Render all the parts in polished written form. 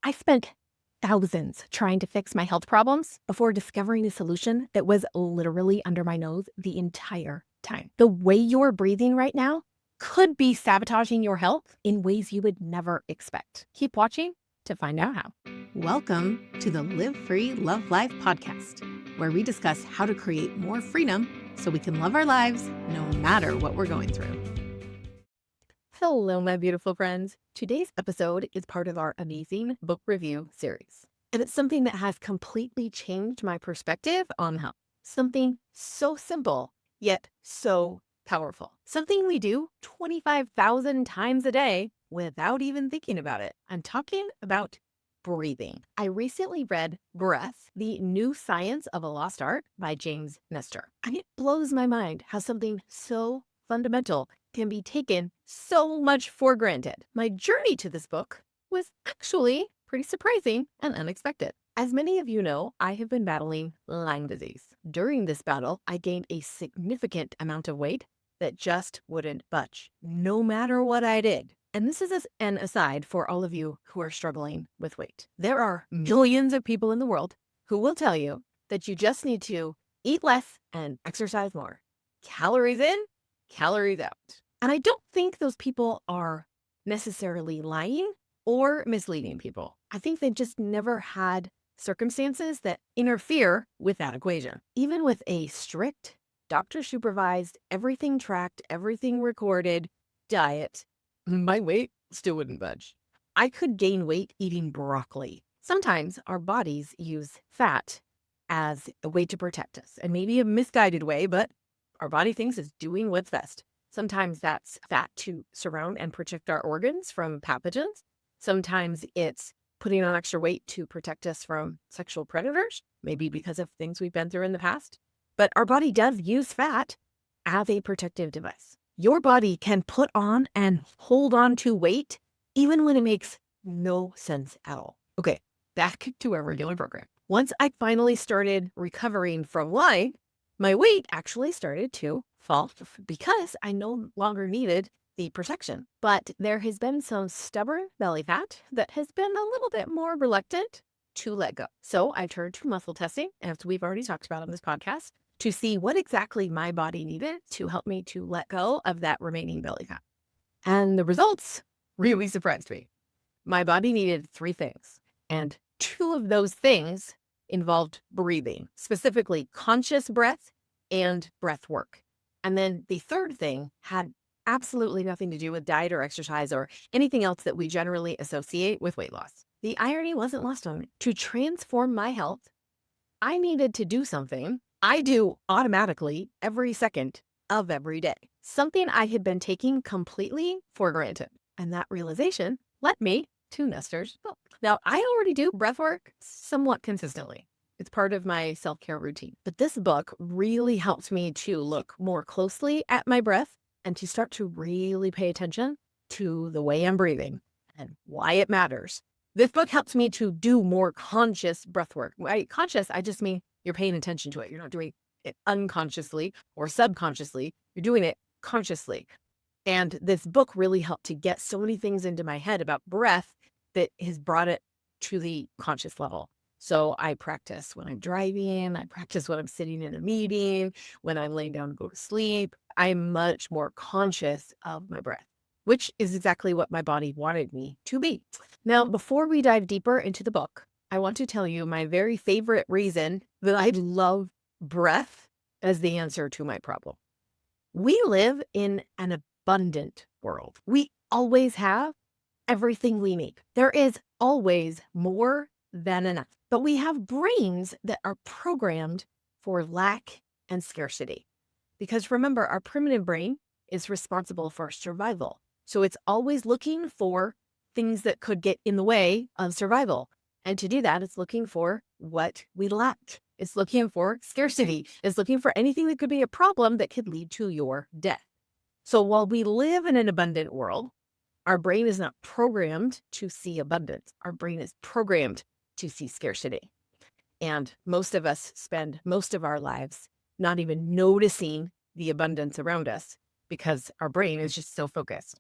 I spent thousands trying to fix my health problems before discovering a solution that was literally under my nose the entire time. The way you're breathing right now could be sabotaging your health in ways you would never expect. Keep watching to find out how. Welcome to the Live Free, Love Life podcast, where we discuss how to create more freedom so we can love our lives no matter what we're going through. Hello, my beautiful friends. Today's episode is part of our amazing book review series. And it's something that has completely changed my perspective on health. Something so simple, yet so powerful. Something we do 25,000 times a day without even thinking about it. I'm talking about breathing. I recently read Breath, The New Science of a Lost Art by James Nestor. And it blows my mind how something so fundamental can be taken so much for granted. My journey to this book was actually pretty surprising and unexpected. As many of you know, I have been battling Lyme disease. During this battle, I gained a significant amount of weight that just wouldn't budge, no matter what I did. And this is an aside for all of you who are struggling with weight. There are millions of people in the world who will tell you that you just need to eat less and exercise more. Calories in, calories out. And I don't think those people are necessarily lying or misleading people. I think they just never had circumstances that interfere with that equation. Even with a strict, doctor-supervised, everything tracked, everything recorded diet, my weight still wouldn't budge. I could gain weight eating broccoli. Sometimes our bodies use fat as a way to protect us, and maybe a misguided way, but our body thinks it's doing what's best. Sometimes that's fat to surround and protect our organs from pathogens. Sometimes it's putting on extra weight to protect us from sexual predators, maybe because of things we've been through in the past. But our body does use fat as a protective device. Your body can put on and hold on to weight even when it makes no sense at all. Okay, back to our regular program. Once I finally started recovering from Lyme, my weight actually started to fall because I no longer needed the protection. But there has been some stubborn belly fat that has been a little bit more reluctant to let go. So I turned to muscle testing, as we've already talked about on this podcast, to see what exactly my body needed to help me to let go of that remaining belly fat. And the results really surprised me. My body needed 3 things, and 2 of those things involved breathing, specifically conscious breath and breath work. And then the 3rd thing had absolutely nothing to do with diet or exercise or anything else that we generally associate with weight loss. The irony wasn't lost on me. To transform my health, I needed to do something I do automatically every second of every day, something I had been taking completely for granted. And that realization led me to Nestor's book. Now, I already do breath work somewhat consistently. It's part of my self-care routine. But this book really helped me to look more closely at my breath and to start to really pay attention to the way I'm breathing and why it matters. This book helps me to do more conscious breath work. By conscious, I just mean you're paying attention to it. You're not doing it unconsciously or subconsciously. You're doing it consciously. And this book really helped to get so many things into my head about breath that has brought it to the conscious level. So I practice when I'm driving. I practice when I'm sitting in a meeting, when I'm laying down to go to sleep. I'm much more conscious of my breath, which is exactly what my body wanted me to be. Now, before we dive deeper into the book, I want to tell you my very favorite reason that I love breath as the answer to my problem. We live in an abundant world. We always have everything we need. There is always more than enough. But we have brains that are programmed for lack and scarcity. Because remember, our primitive brain is responsible for survival. So it's always looking for things that could get in the way of survival. And to do that, it's looking for what we lack. It's looking for scarcity. It's looking for anything that could be a problem that could lead to your death. So while we live in an abundant world, our brain is not programmed to see abundance. Our brain is programmed to see scarcity. And most of us spend most of our lives not even noticing the abundance around us because our brain is just so focused.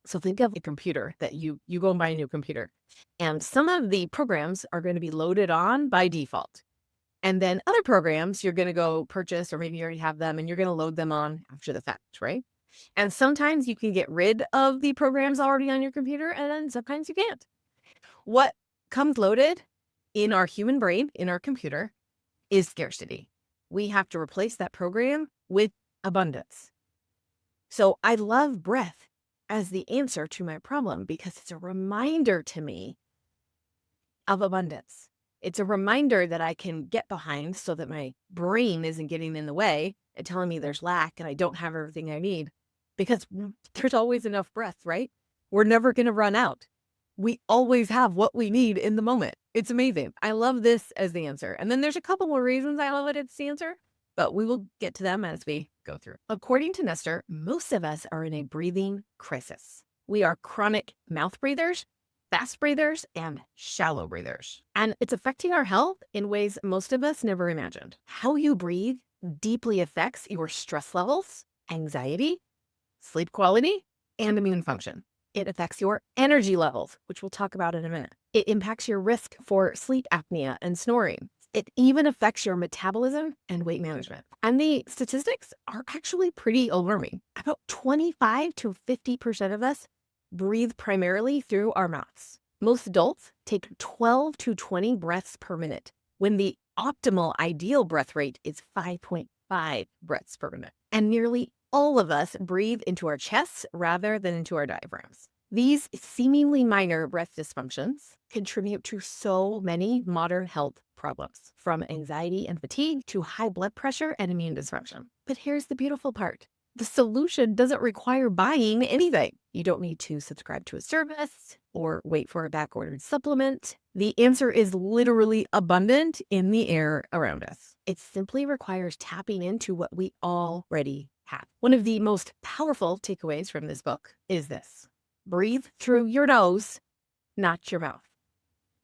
So think of a computer that you go and buy a new computer, and some of the programs are going to be loaded on by default. And then other programs you're going to go purchase, or maybe you already have them and you're going to load them on after the fact, right? And sometimes you can get rid of the programs already on your computer, and then sometimes you can't. What comes loaded in our human brain, in our computer, is scarcity. We have to replace that program with abundance. So I love breath as the answer to my problem because it's a reminder to me of abundance. It's a reminder that I can get behind so that my brain isn't getting in the way and telling me there's lack and I don't have everything I need, because there's always enough breath, right? We're never going to run out. We always have what we need in the moment. It's amazing. I love this as the answer. And then there's a couple more reasons I love it as the answer, but we will get to them as we go through. According to Nestor, most of us are in a breathing crisis. We are chronic mouth breathers, fast breathers, and shallow breathers. And it's affecting our health in ways most of us never imagined. How you breathe deeply affects your stress levels, anxiety, sleep quality, and immune function. It affects your energy levels, which we'll talk about in a minute. It impacts your risk for sleep apnea and snoring. It even affects your metabolism and weight management. And the statistics are actually pretty alarming. About 25 to 50% of us breathe primarily through our mouths. Most adults take 12 to 20 breaths per minute, when the optimal ideal breath rate is 5.5 breaths per minute. And nearly all of us breathe into our chests rather than into our diaphragms. These seemingly minor breath dysfunctions contribute to so many modern health problems, from anxiety and fatigue to high blood pressure and immune dysfunction. But here's the beautiful part. The solution doesn't require buying anything. You don't need to subscribe to a service or wait for a back-ordered supplement. The answer is literally abundant in the air around us. It simply requires tapping into what we already have. One of the most powerful takeaways from this book is this: breathe through your nose, not your mouth.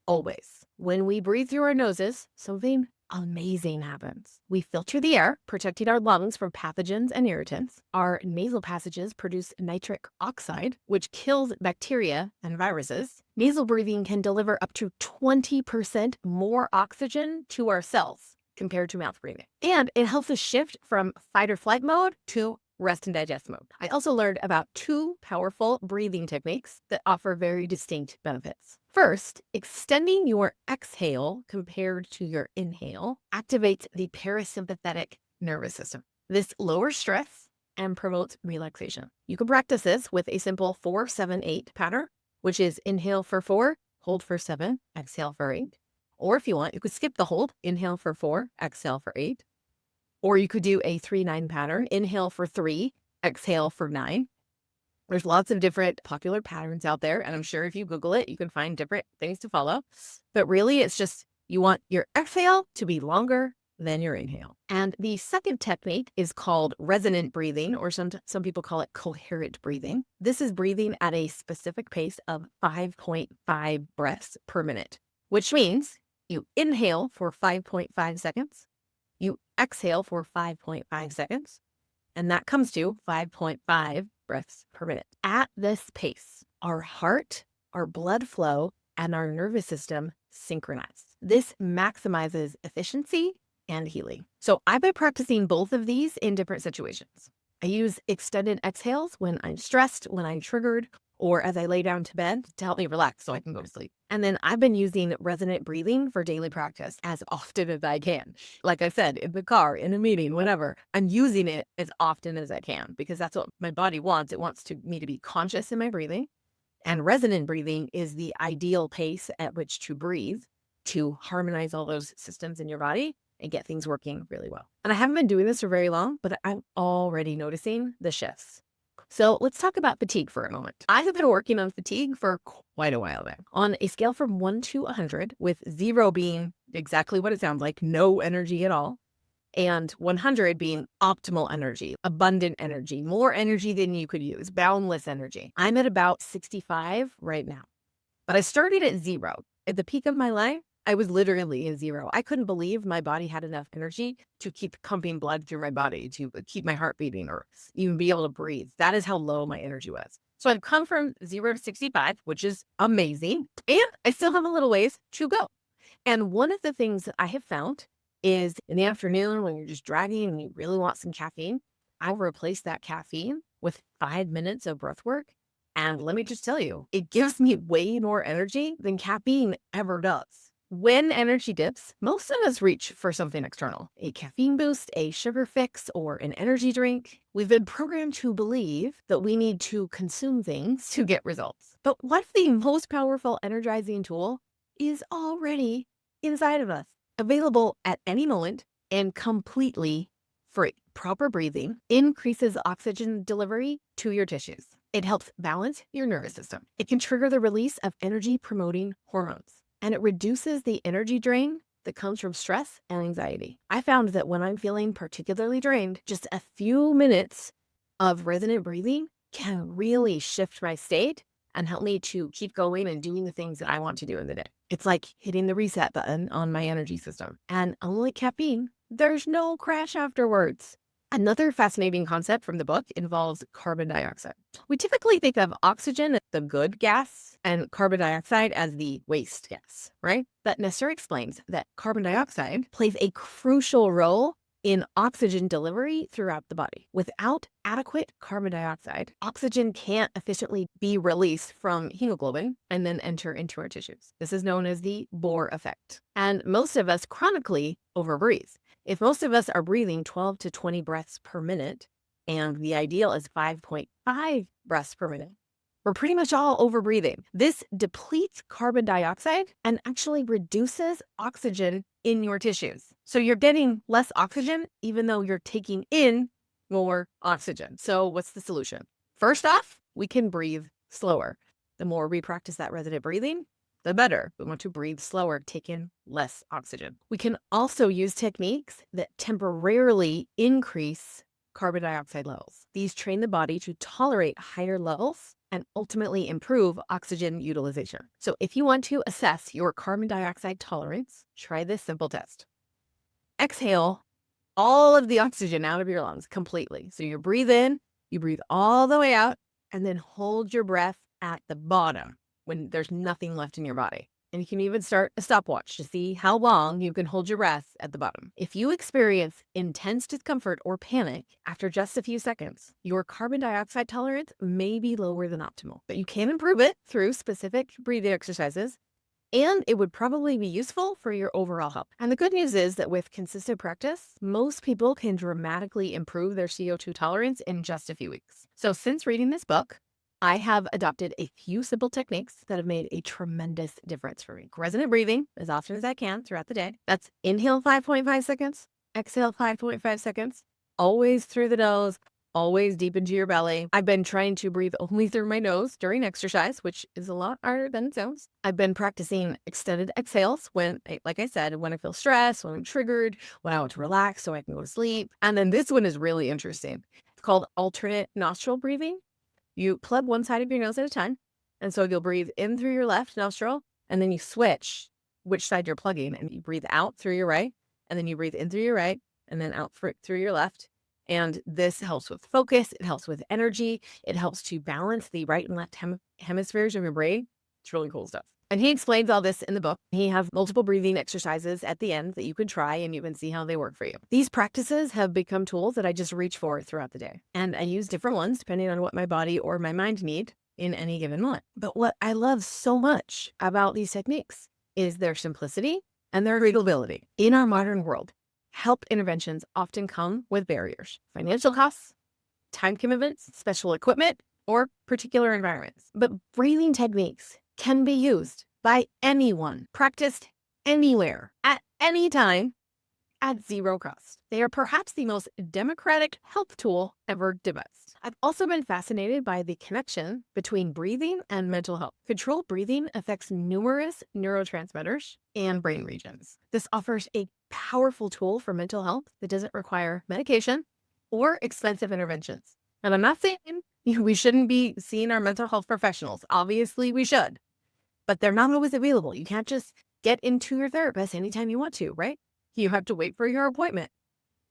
Always. When we breathe through our noses, something amazing happens. We filter the air, protecting our lungs from pathogens and irritants. Our nasal passages produce nitric oxide, which kills bacteria and viruses. Nasal breathing can deliver up to 20% more oxygen to our cells compared to mouth breathing. And it helps us shift from fight or flight mode to rest and digest mode. I also learned about 2 powerful breathing techniques that offer very distinct benefits. First, extending your exhale compared to your inhale activates the parasympathetic nervous system. This lowers stress and promotes relaxation. You can practice this with a simple 4-7-8 pattern, which is inhale for 4, hold for 7, exhale for 8. Or if you want, you could skip the hold, inhale for 4, exhale for 8. Or you could do a 3-9 pattern, inhale for 3, exhale for 9. There's lots of different popular patterns out there, and I'm sure if you Google it, you can find different things to follow. But really, it's just you want your exhale to be longer than your inhale. And the second technique is called resonant breathing, or some people call it coherent breathing. This is breathing at a specific pace of 5.5 breaths per minute, which means you inhale for 5.5 seconds, you exhale for 5.5 seconds, and that comes to 5.5 breaths per minute. At this pace, our heart, our blood flow, and our nervous system synchronize. This maximizes efficiency and healing. So I've been practicing both of these in different situations. I use extended exhales when I'm stressed, when I'm triggered, or as I lay down to bed to help me relax so I can go to sleep. And then I've been using resonant breathing for daily practice as often as I can. Like I said, in the car, in a meeting, whatever, I'm using it as often as I can because that's what my body wants. It wants me to be conscious in my breathing. And resonant breathing is the ideal pace at which to breathe to harmonize all those systems in your body and get things working really well. And I haven't been doing this for very long, but I'm already noticing the shifts. So let's talk about fatigue for a moment. I have been working on fatigue for quite a while now. On a scale from 1 to 100, with 0 being exactly what it sounds like, no energy at all, and 100 being optimal energy, abundant energy, more energy than you could use, boundless energy. I'm at about 65 right now. But I started at 0. At the peak of my life, I was literally at 0. I couldn't believe my body had enough energy to keep pumping blood through my body, to keep my heart beating, or even be able to breathe. That is how low my energy was. So I've come from 0 to 65, which is amazing. And I still have a little ways to go. And one of the things that I have found is in the afternoon when you're just dragging and you really want some caffeine, I replace that caffeine with 5 minutes of breath work. And let me just tell you, it gives me way more energy than caffeine ever does. When energy dips, most of us reach for something external, a caffeine boost, a sugar fix, or an energy drink. We've been programmed to believe that we need to consume things to get results. But what if the most powerful energizing tool is already inside of us, available at any moment and completely free? Proper breathing increases oxygen delivery to your tissues. It helps balance your nervous system. It can trigger the release of energy-promoting hormones, and it reduces the energy drain that comes from stress and anxiety. I found that when I'm feeling particularly drained, just a few minutes of resonant breathing can really shift my state and help me to keep going and doing the things that I want to do in the day. It's like hitting the reset button on my energy system. And unlike caffeine, there's no crash afterwards. Another fascinating concept from the book involves carbon dioxide. We typically think of oxygen as the good gas and carbon dioxide as the waste gas, right? But Nestor explains that carbon dioxide plays a crucial role in oxygen delivery throughout the body. Without adequate carbon dioxide, oxygen can't efficiently be released from hemoglobin and then enter into our tissues. This is known as the Bohr effect. And most of us chronically overbreathe. If most of us are breathing 12 to 20 breaths per minute, and the ideal is 5.5 breaths per minute, we're pretty much all overbreathing. This depletes carbon dioxide and actually reduces oxygen in your tissues. So you're getting less oxygen, even though you're taking in more oxygen. So what's the solution? First off, we can breathe slower. The more we practice that resonant breathing, the better. We want to breathe slower, take in less oxygen. We can also use techniques that temporarily increase carbon dioxide levels. These train the body to tolerate higher levels and ultimately improve oxygen utilization. So if you want to assess your carbon dioxide tolerance, try this simple test. Exhale all of the oxygen out of your lungs completely. So you breathe in, you breathe all the way out, and then hold your breath at the bottom when there's nothing left in your body. And you can even start a stopwatch to see how long you can hold your breath at the bottom. If you experience intense discomfort or panic after just a few seconds, your carbon dioxide tolerance may be lower than optimal, but you can improve it through specific breathing exercises, and it would probably be useful for your overall health. And the good news is that with consistent practice, most people can dramatically improve their CO2 tolerance in just a few weeks. So since reading this book, I have adopted a few simple techniques that have made a tremendous difference for me. Resonant breathing as often as I can throughout the day. That's inhale 5.5 seconds, exhale 5.5 seconds, always through the nose, always deep into your belly. I've been trying to breathe only through my nose during exercise, which is a lot harder than it sounds. I've been practicing extended exhales when, like I said, when I feel stressed, when I'm triggered, when I want to relax so I can go to sleep. And then this one is really interesting. It's called alternate nostril breathing. You plug one side of your nose at a time. And so you'll breathe in through your left nostril, and then you switch which side you're plugging, and you breathe out through your right, and then you breathe in through your right, and then out through your left. And this helps with focus. It helps with energy. It helps to balance the right and left hemispheres of your brain. It's really cool stuff. And he explains all this in the book. He has multiple breathing exercises at the end that you can try and you can see how they work for you. These practices have become tools that I just reach for throughout the day. And I use different ones depending on what my body or my mind need in any given moment. But what I love so much about these techniques is their simplicity and their readability. In our modern world, health interventions often come with barriers, financial costs, time commitments, special equipment, or particular environments. But breathing techniques can be used by anyone, practiced anywhere, at any time, at zero cost. They are perhaps the most democratic health tool ever devised. I've also been fascinated by the connection between breathing and mental health. Controlled breathing affects numerous neurotransmitters and brain regions. This offers a powerful tool for mental health that doesn't require medication or expensive interventions. And I'm not saying we shouldn't be seeing our mental health professionals. Obviously, we should. But they're not always available. You can't just get into your therapist anytime you want to, right? You have to wait for your appointment.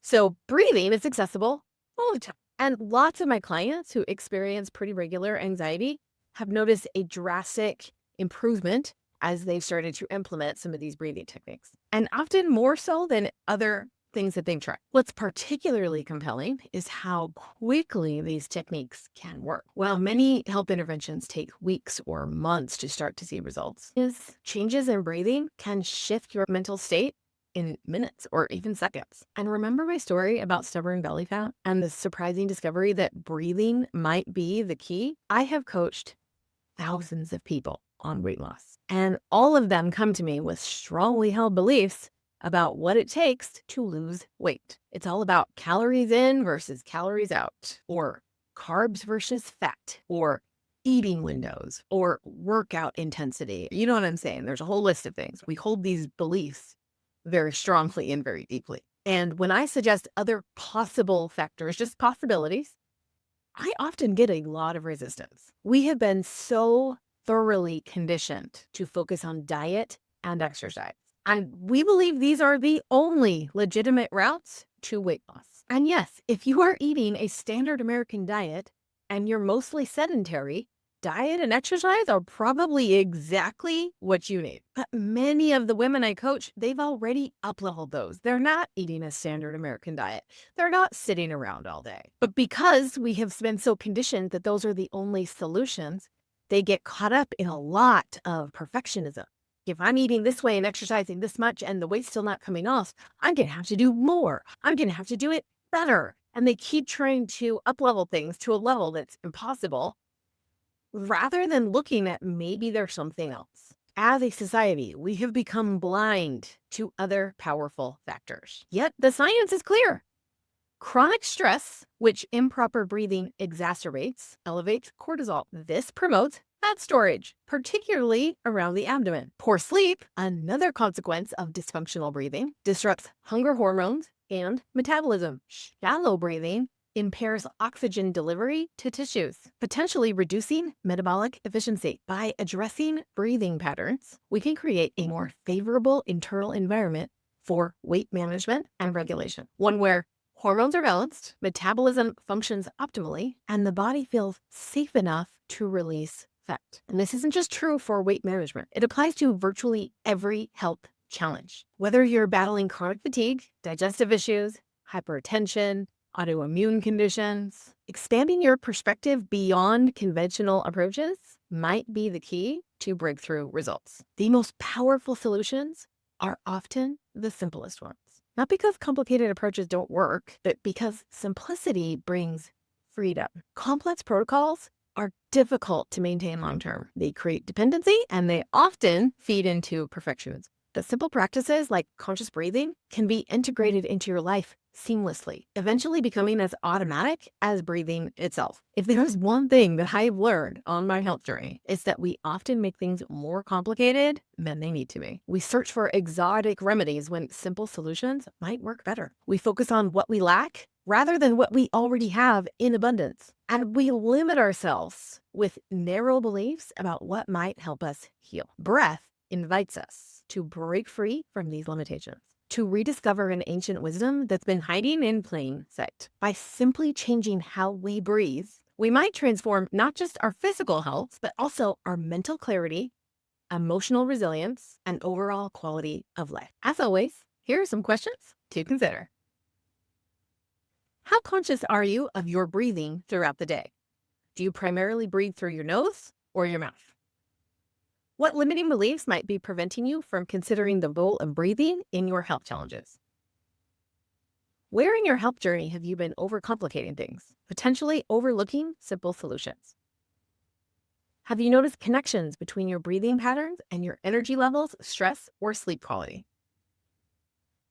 So breathing is accessible all the time. And lots of my clients who experience pretty regular anxiety have noticed a drastic improvement as they've started to implement some of these breathing techniques, and often more so than other things that they've tried. What's particularly compelling is how quickly these techniques can work. While many health interventions take weeks or months to start to see results, changes in breathing can shift your mental state in minutes or even seconds. And remember my story about stubborn belly fat and the surprising discovery that breathing might be the key? I have coached thousands of people on weight loss, and all of them come to me with strongly held beliefs about what it takes to lose weight. It's all about calories in versus calories out, or carbs versus fat, or eating windows, or workout intensity. You know what I'm saying? There's a whole list of things. We hold these beliefs very strongly and very deeply. And when I suggest other possible factors, just possibilities, I often get a lot of resistance. We have been so thoroughly conditioned to focus on diet and exercise. And we believe these are the only legitimate routes to weight loss. And yes, if you are eating a standard American diet and you're mostly sedentary, diet and exercise are probably exactly what you need. But many of the women I coach, they've already up-leveled those. They're not eating a standard American diet. They're not sitting around all day. But because we have been so conditioned that those are the only solutions, they get caught up in a lot of perfectionism. If I'm eating this way and exercising this much and the weight's still not coming off, I'm going to have to do more. I'm going to have to do it better. And they keep trying to up-level things to a level that's impossible, rather than looking at maybe there's something else. As a society, we have become blind to other powerful factors. Yet the science is clear. Chronic stress, which improper breathing exacerbates, elevates cortisol. This promotes fat storage, particularly around the abdomen. Poor sleep, another consequence of dysfunctional breathing, disrupts hunger hormones and metabolism. Shallow breathing impairs oxygen delivery to tissues, potentially reducing metabolic efficiency. By addressing breathing patterns, we can create a more favorable internal environment for weight management and regulation, one where hormones are balanced, metabolism functions optimally, and the body feels safe enough to release fat. And this isn't just true for weight management. It applies to virtually every health challenge. Whether you're battling chronic fatigue, digestive issues, hypertension, autoimmune conditions, expanding your perspective beyond conventional approaches might be the key to breakthrough results. The most powerful solutions are often the simplest ones. Not because complicated approaches don't work, but because simplicity brings freedom. Complex protocols are difficult to maintain long-term. They create dependency and they often feed into perfectionism. The simple practices like conscious breathing can be integrated into your life seamlessly, eventually becoming as automatic as breathing itself. If there's one thing that I've learned on my health journey, it's that we often make things more complicated than they need to be. We search for exotic remedies when simple solutions might work better. We focus on what we lack rather than what we already have in abundance. And we limit ourselves with narrow beliefs about what might help us heal. Breath invites us to break free from these limitations, to rediscover an ancient wisdom that's been hiding in plain sight. By simply changing how we breathe, we might transform not just our physical health, but also our mental clarity, emotional resilience, and overall quality of life. As always, here are some questions to consider. How conscious are you of your breathing throughout the day? Do you primarily breathe through your nose or your mouth? What limiting beliefs might be preventing you from considering the role of breathing in your health challenges? Where in your health journey have you been overcomplicating things, potentially overlooking simple solutions? Have you noticed connections between your breathing patterns and your energy levels, stress, or sleep quality?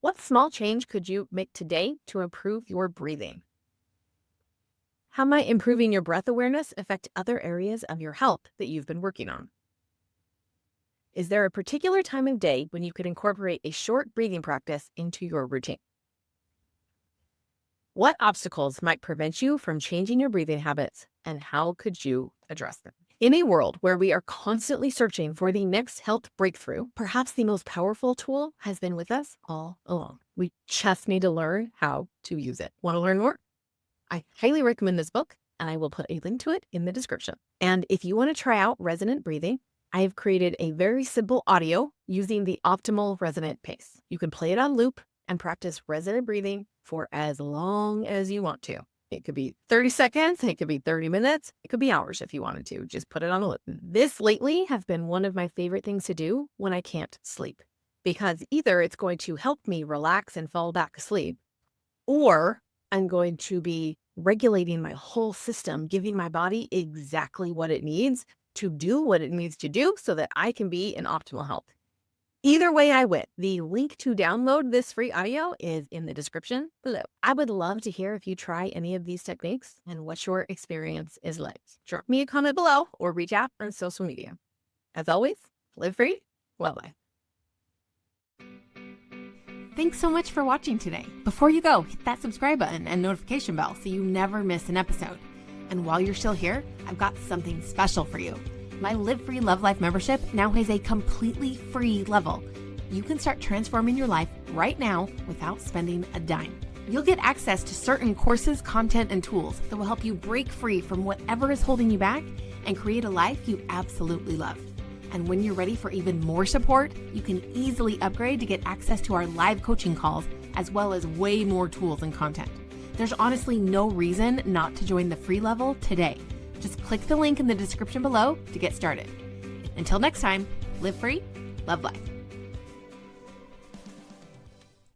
What small change could you make today to improve your breathing? How might improving your breath awareness affect other areas of your health that you've been working on? Is there a particular time of day when you could incorporate a short breathing practice into your routine? What obstacles might prevent you from changing your breathing habits, and how could you address them? In a world where we are constantly searching for the next health breakthrough, perhaps the most powerful tool has been with us all along. We just need to learn how to use it. Want to learn more? I highly recommend this book, and I will put a link to it in the description. And if you want to try out resonant breathing, I have created a very simple audio using the optimal resonant pace. You can play it on loop and practice resonant breathing for as long as you want to. It could be 30 seconds, it could be 30 minutes, it could be hours if you wanted to. Just put it on a loop. This lately has been one of my favorite things to do when I can't sleep, because either it's going to help me relax and fall back asleep, or I'm going to be regulating my whole system, giving my body exactly what it needs to do what it needs to do so that I can be in optimal health. Either way I went, the link to download this free audio is in the description below. I would love to hear if you try any of these techniques and what your experience is like. Drop me a comment below or reach out on social media. As always, live free, well life. Thanks so much for watching today. Before you go, hit that subscribe button and notification bell so you never miss an episode. And while you're still here, I've got something special for you. My Live Free Love Life membership now has a completely free level. You can start transforming your life right now without spending a dime. You'll get access to certain courses, content, and tools that will help you break free from whatever is holding you back and create a life you absolutely love. And when you're ready for even more support, you can easily upgrade to get access to our live coaching calls, as well as way more tools and content. There's honestly no reason not to join the free level today. Just click the link in the description below to get started. Until next time, live free, love life.